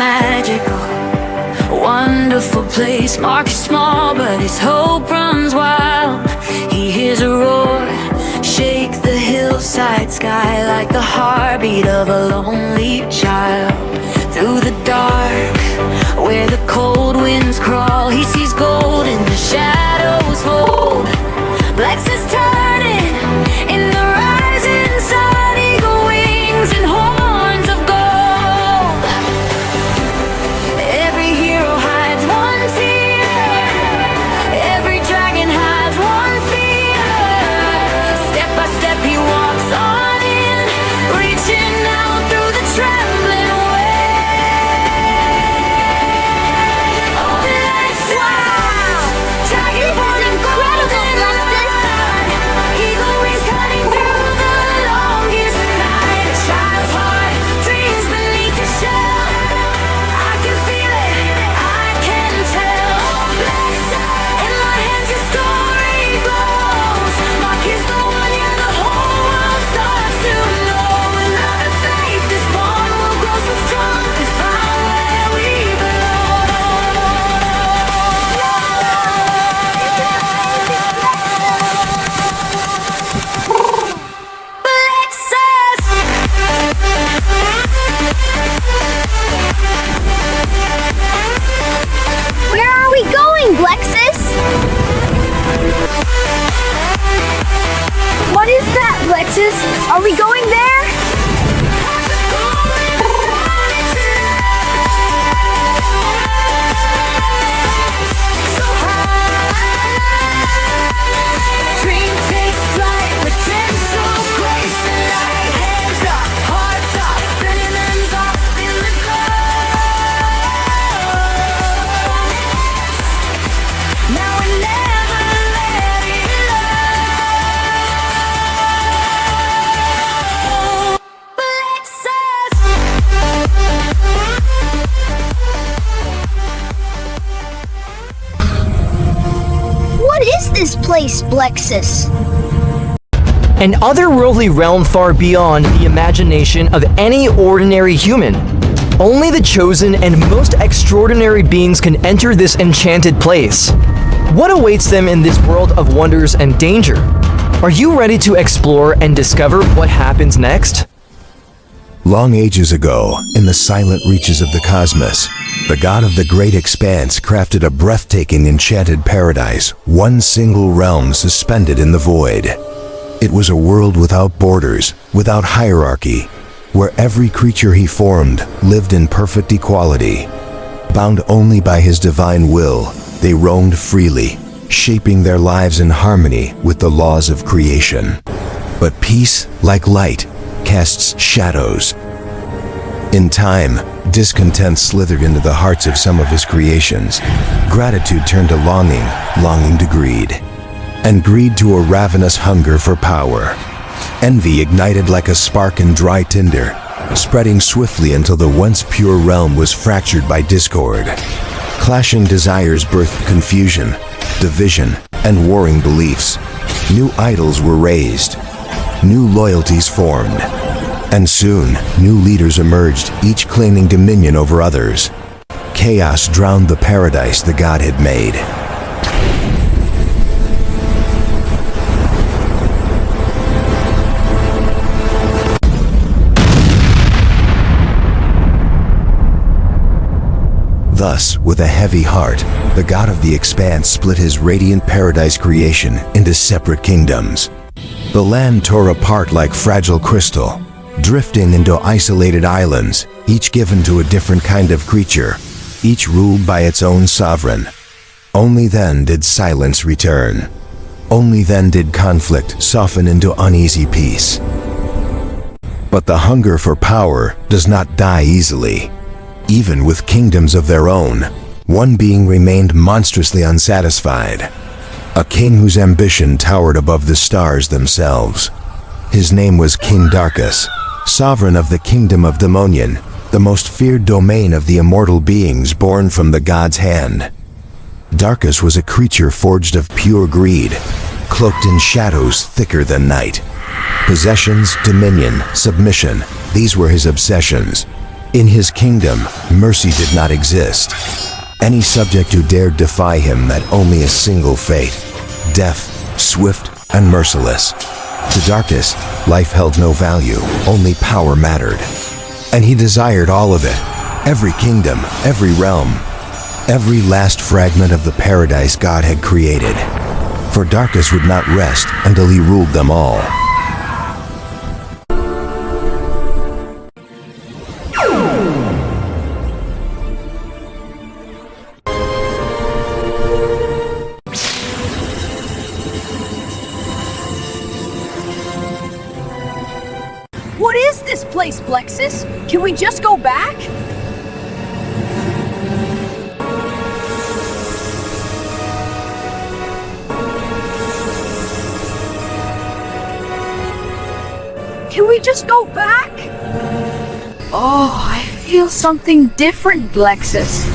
magical, wonderful place. Mark is small, but his hope runs wild. He hears a roar, shake the hillside sky like the heartbeat of a lonely child. Through the dark, where the cold winds crawl, he sees gold in the shadows fold. Blexus turning in the rising sun, eagle wings and horns of gold. Every hero hides one tear, every dragon hides one fear. Step by step he walks on in, reaching out through the trembling Are we going there? dream takes flight with gentle grace and light. Hands up, hearts up, burning ends off in the glow. Now and never let it What is this place, Blexus? An otherworldly realm far beyond the imagination of any ordinary human. Only the chosen and most extraordinary beings can enter this enchanted place. What awaits them in this world of wonders and danger? Are you ready to explore and discover what happens next? Long ages ago, in the silent reaches of the cosmos, the god of the great expanse crafted a breathtaking enchanted paradise, one single realm suspended in the void. It was a world without borders, without hierarchy, where every creature he formed lived in perfect equality. Bound only by his divine will, they roamed freely, shaping their lives in harmony with the laws of creation. But peace, like light, casts shadows. In time, discontent slithered into the hearts of some of his creations. Gratitude turned to longing, longing to greed, and greed to a ravenous hunger for power. Envy ignited like a spark in dry tinder, spreading swiftly until the once pure realm was fractured by discord. Clashing desires birthed confusion, division, and warring beliefs. New idols were raised, new loyalties formed, and soon new leaders emerged, each claiming dominion over others. Chaos drowned the paradise the god had made. Thus, with a heavy heart, the god of the expanse split his radiant paradise creation into separate kingdoms. The land tore apart like fragile crystal, drifting into isolated islands, each given to a different kind of creature, each ruled by its own sovereign. Only then did silence return. Only then did conflict soften into uneasy peace. But the hunger for power does not die easily. Even with kingdoms of their own, one being remained monstrously unsatisfied. A king whose ambition towered above the stars themselves. His name was King Darkus, sovereign of the kingdom of Demonian, the most feared domain of the immortal beings born from the god's hand. Darkus was a creature forged of pure greed, cloaked in shadows thicker than night. Possessions, dominion, submission, these were his obsessions. In his kingdom, mercy did not exist. Any subject who dared defy him met only a single fate: death, swift and merciless. To Darkus, life held no value, only power mattered. And he desired all of it, every kingdom, every realm, every last fragment of the paradise God had created. For Darkus would not rest until he ruled them all. What is this place, Blexus? Can we just go back? Can we just go back? Oh, I feel something different, Blexus.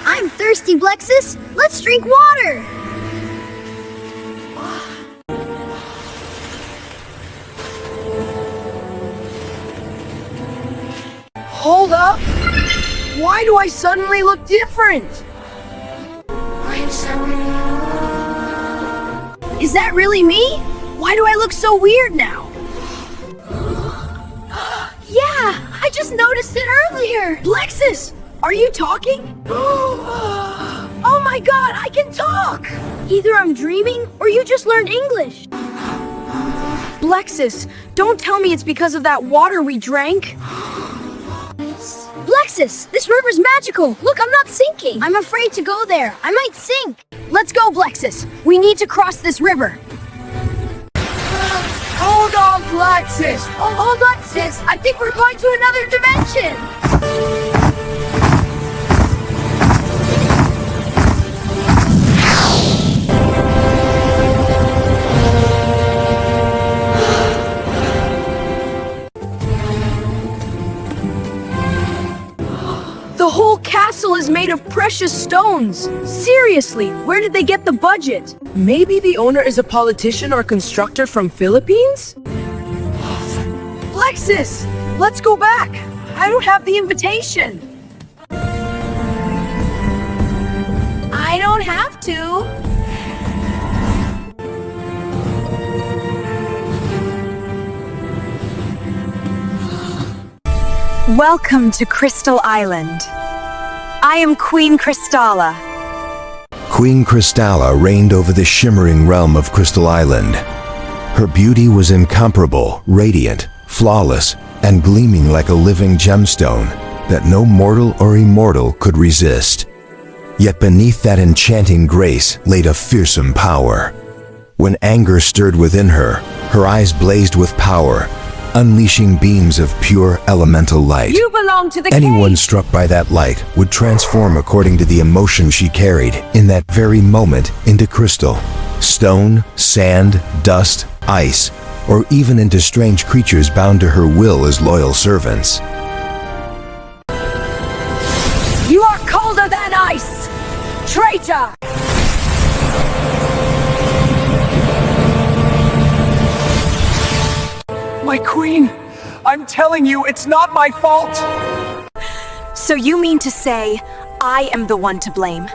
I'm thirsty, Blexus. Let's drink water. Hold up! Why do I suddenly look different? Is that really me? Why do I look so weird now? Yeah, I just noticed it earlier. Blexus, are you talking? Oh my god, I can talk! Either I'm dreaming or you just learned English. Blexus, don't tell me it's because of that water we drank. Blexus, this river's magical. Look, I'm not sinking. I'm afraid to go there. I might sink. Let's go, Blexus. We need to cross this river. Hold on, Blexus. Oh, hold on, sis. I think we're going to another dimension. The whole castle is made of precious stones. Seriously, where did they get the budget? Maybe the owner is a politician or constructor from Philippines? Blexus, let's go back. I don't have the invitation. I don't have to. Welcome to Crystal Island. I am Queen Krystalla. Queen Krystalla reigned over the shimmering realm of Crystal Island. Her beauty was incomparable, radiant, flawless, and gleaming like a living gemstone that no mortal or immortal could resist. Yet beneath that enchanting grace laid a fearsome power. When anger stirred within her, her eyes blazed with power, unleashing beams of pure elemental light. You belong to the Anyone cave. struck by that light would transform according to the emotion she carried in that very moment into crystal, stone, sand, dust, ice, or even into strange creatures bound to her will as loyal servants. You are colder than ice, traitor! My queen, I'm telling you, it's not my fault. So you mean to say I am the one to blame?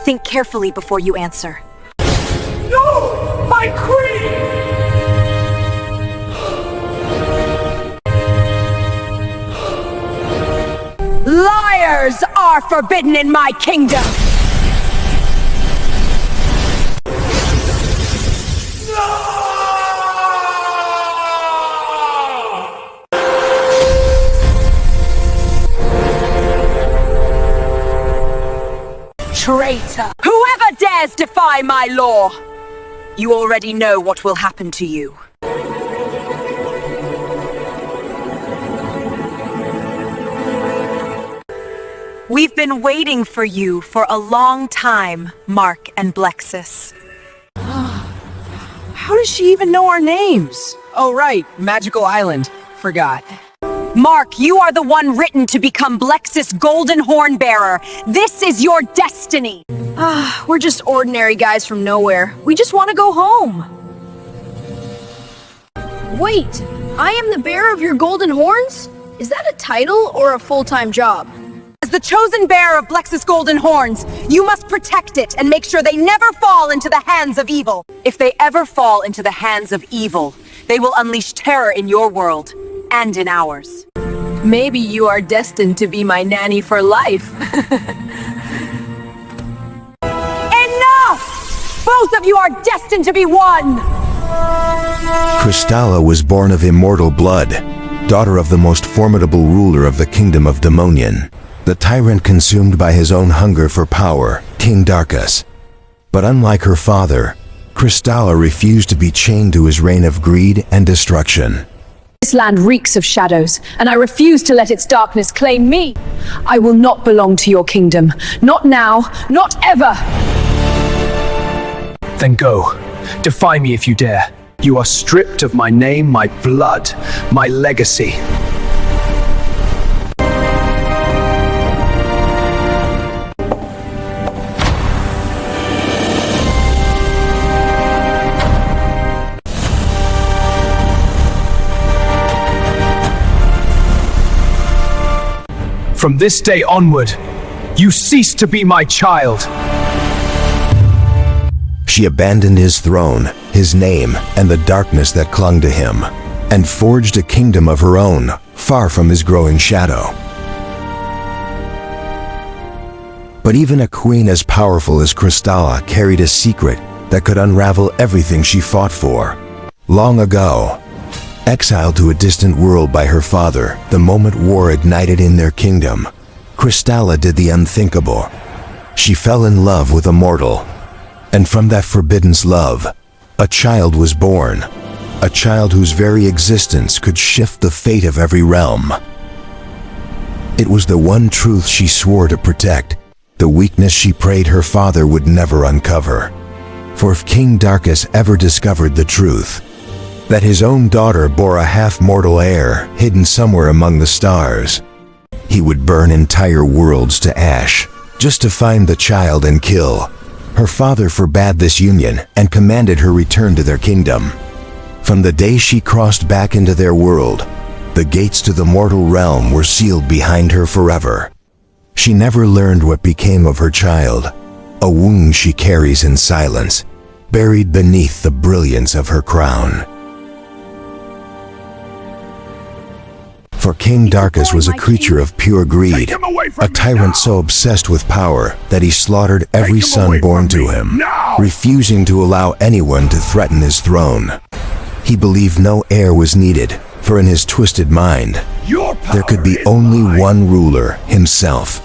Think carefully before you answer. No, my queen! Liars are forbidden in my kingdom! Traitor! Whoever dares defy my law! You already know what will happen to you. We've been waiting for you for a long time, Mark and Blexus. How does she even know our names? Oh right, Magical Island. Forgot. Mark, you are the one written to become Blexus' golden horn bearer. This is your destiny. We're just ordinary guys from nowhere. We just want to go home. Wait, I am the bearer of your golden horns? Is that a title or a full-time job? As the chosen bearer of Blexus' golden horns, you must protect it and make sure they never fall into the hands of evil. If they ever fall into the hands of evil, they will unleash terror in your world and in ours. Maybe you are destined to be my nanny for life. Enough! Both of you are destined to be one! Krystalla was born of immortal blood, daughter of the most formidable ruler of the kingdom of Demonian, the tyrant consumed by his own hunger for power, King Darkus. But unlike her father, Krystalla refused to be chained to his reign of greed and destruction. This land reeks of shadows, and I refuse to let its darkness claim me. I will not belong to your kingdom. Not now, not ever. Then go. Defy me if you dare. You are stripped of my name, my blood, my legacy. From this day onward, you cease to be my child. She abandoned his throne, his name, and the darkness that clung to him, and forged a kingdom of her own, far from his growing shadow. But even a queen as powerful as Krystalla carried a secret that could unravel everything she fought for. Long ago, exiled to a distant world by her father, the moment war ignited in their kingdom, Krystalla did the unthinkable. She fell in love with a mortal. And from that forbidden love, a child was born. A child whose very existence could shift the fate of every realm. It was the one truth she swore to protect, the weakness she prayed her father would never uncover. For if King Darkus ever discovered the truth, that his own daughter bore a half-mortal heir hidden somewhere among the stars, he would burn entire worlds to ash, just to find the child and kill. Her father forbade this union and commanded her return to their kingdom. From the day she crossed back into their world, the gates to the mortal realm were sealed behind her forever. She never learned what became of her child, a wound she carries in silence, buried beneath the brilliance of her crown. For King Darkus was a creature of pure greed, a tyrant so obsessed with power that he slaughtered every son born to him, refusing to allow anyone to threaten his throne. He believed no heir was needed, for in his twisted mind, there could be only one ruler, himself.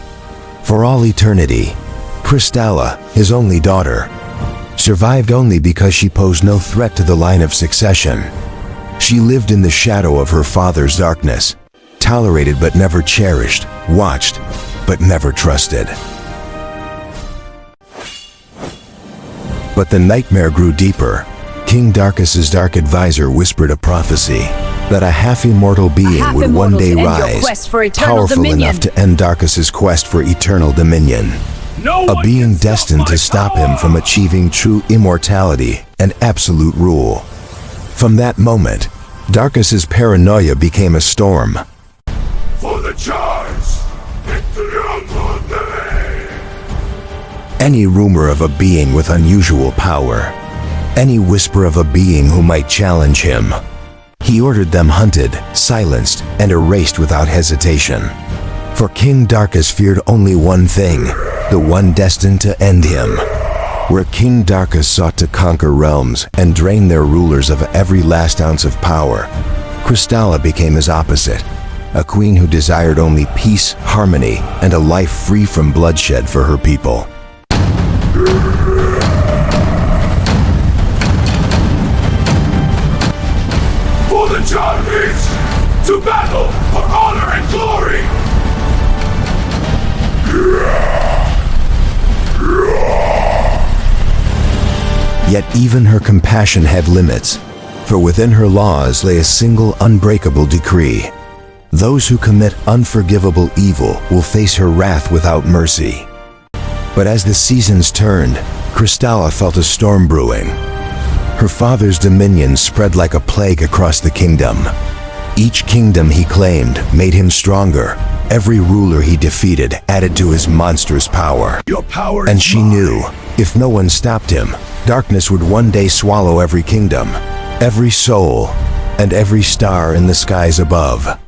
For all eternity, Krystalla, his only daughter, survived only because she posed no threat to the line of succession. She lived in the shadow of her father's darkness, tolerated but never cherished, watched but never trusted. But the nightmare grew deeper. King Darkus's dark advisor whispered a prophecy that a half-immortal being would one day rise, powerful enough to end Darkus's quest for eternal dominion. A being destined to stop him from achieving true immortality and absolute rule. From that moment, Darkus's paranoia became a storm. For the charge! Any rumor of a being with unusual power, any whisper of a being who might challenge him, he ordered them hunted, silenced, and erased without hesitation. For King Darkus feared only one thing, the one destined to end him. Where King Darkus sought to conquer realms and drain their rulers of every last ounce of power, Krystalla became his opposite, a queen who desired only peace, harmony, and a life free from bloodshed for her people. For the Charges! To battle for honor and glory! Yet even her compassion had limits, for within her laws lay a single unbreakable decree. Those who commit unforgivable evil will face her wrath without mercy. But as the seasons turned, Krystalla felt a storm brewing. Her father's dominion spread like a plague across the kingdom. Each kingdom he claimed made him stronger. Every ruler he defeated added to his monstrous power. Your power And is she mine. knew, if no one stopped him, darkness would one day swallow every kingdom, every soul, and every star in the skies above.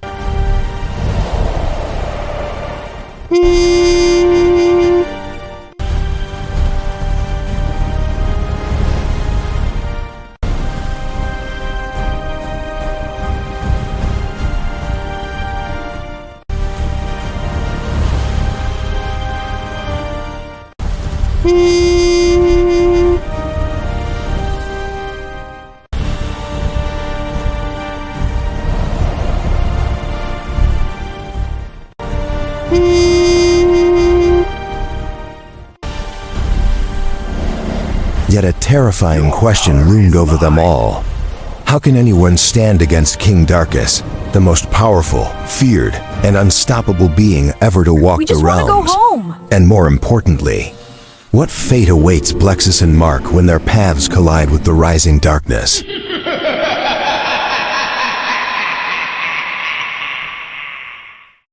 Yet a terrifying question loomed over them all. How can anyone stand against King Darkus, the most powerful, feared, and unstoppable being ever to walk We the just want to realms? go home. And more importantly, what fate awaits Blexus and Mark when their paths collide with the rising darkness?